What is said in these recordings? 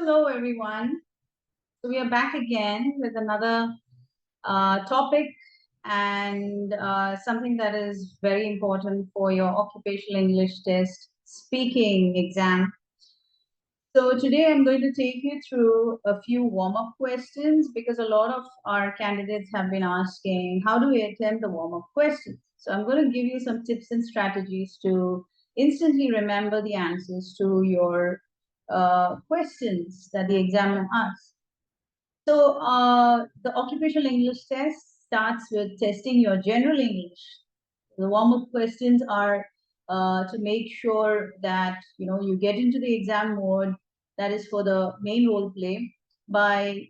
Hello, everyone. So we are back again with another topic and something that is very important for your occupational English test speaking exam. So today I'm going to take you through a few warm-up questions because a lot of our candidates have been asking, how do we attempt the warm-up questions? So I'm going to give you some tips and strategies to instantly remember the answers to your questions that the examiner asks. So the occupational English test starts with testing your general English. The warm-up questions are to make sure that you get into the exam mode, that is for the main role play, by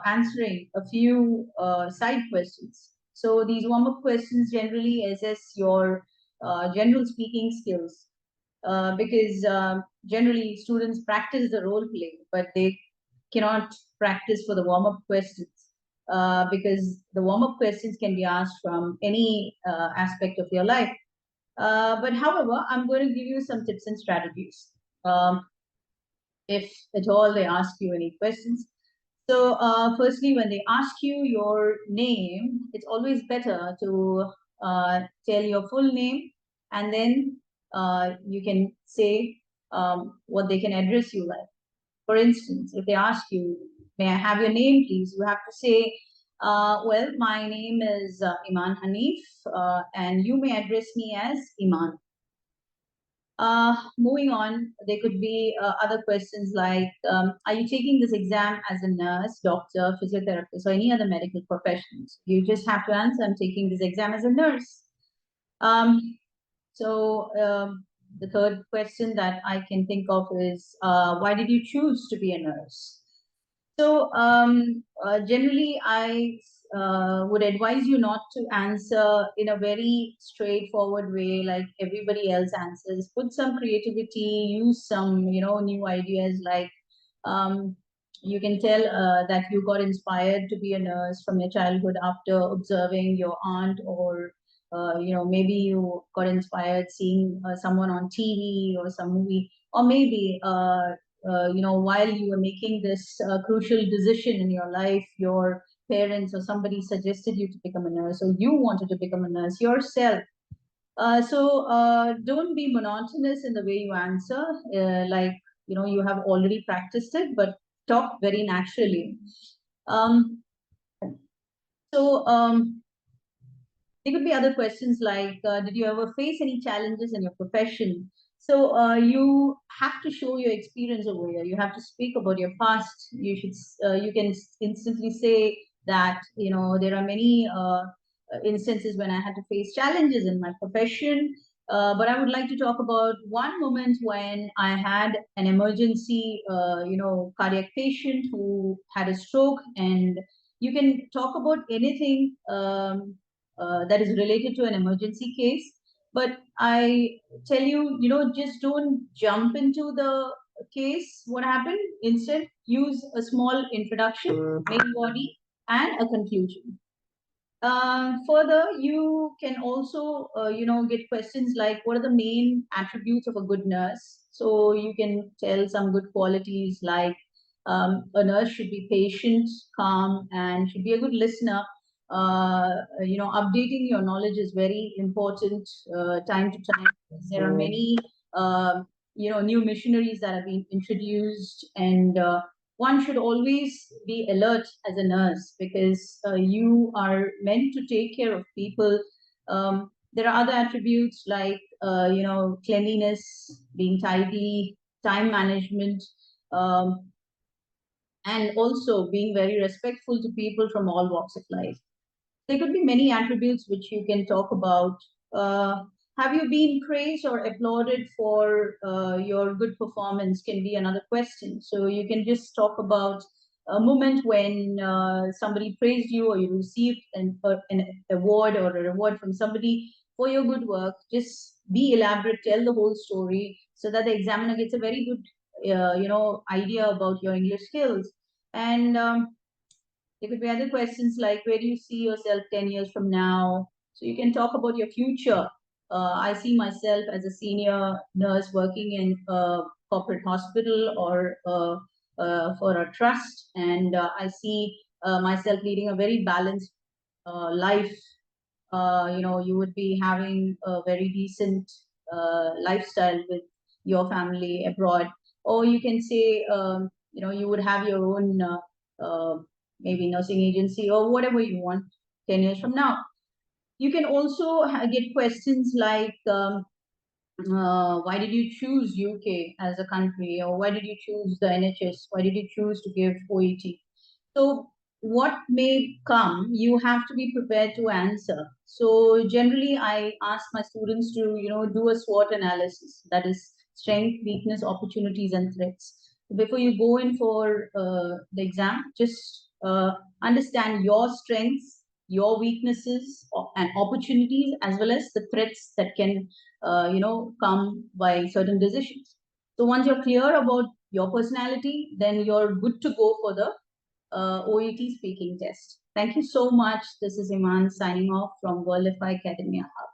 answering a few side questions. So these warm-up questions generally assess your general speaking skills because generally students practice the role play, but they cannot practice for the warm-up questions because the warm-up questions can be asked from any aspect of your life. But however, I'm going to give you some tips and strategies if at all they ask you any questions. So firstly, when they ask you your name, it's always better to tell your full name, and then you can say what they can address you like. For instance, if they ask you, may I have your name, please? You have to say, well, my name is Iman Hanif, and you may address me as Iman. Moving on, there could be other questions like, are you taking this exam as a nurse, doctor, physiotherapist, or any other medical professions? You just have to answer, I'm taking this exam as a nurse. The third question that I can think of is, why did you choose to be a nurse? So generally, I would advise you not to answer in a very straightforward way like everybody else answers. Put some creativity, use some new ideas like you can tell that you got inspired to be a nurse from your childhood after observing your aunt, or maybe you got inspired seeing someone on TV or some movie, or maybe while you were making this crucial decision in your life, your parents or somebody suggested you to become a nurse, or you wanted to become a nurse yourself. Don't be monotonous in the way you answer, like you have already practiced it, but talk very naturally. There could be other questions like, did you ever face any challenges in your profession? So you have to show your experience over here. You have to speak about your past. You can instantly say that there are many instances when I had to face challenges in my profession. But I would like to talk about one moment when I had an emergency, cardiac patient who had a stroke, and you can talk about anything that is related to an emergency case. But I tell you, just don't jump into the case, what happened. Instead, use a small introduction, main body, and a conclusion. Further, you can also, get questions like, what are the main attributes of a good nurse? So you can tell some good qualities like a nurse should be patient, calm, and should be a good listener. Updating your knowledge is very important time to time. There are many, new missionaries that have been introduced, and one should always be alert as a nurse because you are meant to take care of people. There are other attributes like, cleanliness, being tidy, time management, and also being very respectful to people from all walks of life. There could be many attributes which you can talk about. Have you been praised or applauded for your good performance can be another question. So you can just talk about a moment when somebody praised you, or you received an award or a reward from somebody for your good work. Just be elaborate, tell the whole story so that the examiner gets a very good idea about your English skills. And there could be other questions like, where do you see yourself 10 years from now? So you can talk about your future. I see myself as a senior nurse working in corporate hospital or for a trust, and I see myself leading a very balanced life. You would be having a very decent lifestyle with your family abroad, or you can say, you would have your own maybe nursing agency or whatever you want 10 years from now. You can also get questions like, why did you choose UK as a country, or why did you choose the NHS? Why did you choose to give OET? So what may come, you have to be prepared to answer. So generally, I ask my students to, do a SWOT analysis, that is strength, weakness, opportunities, and threats. Before you go in for the exam, just understand your strengths, your weaknesses, and opportunities, as well as the threats that can, come by certain decisions. So once you're clear about your personality, then you're good to go for the OET speaking test. Thank you so much. This is Iman signing off from Worldify Academia Hub.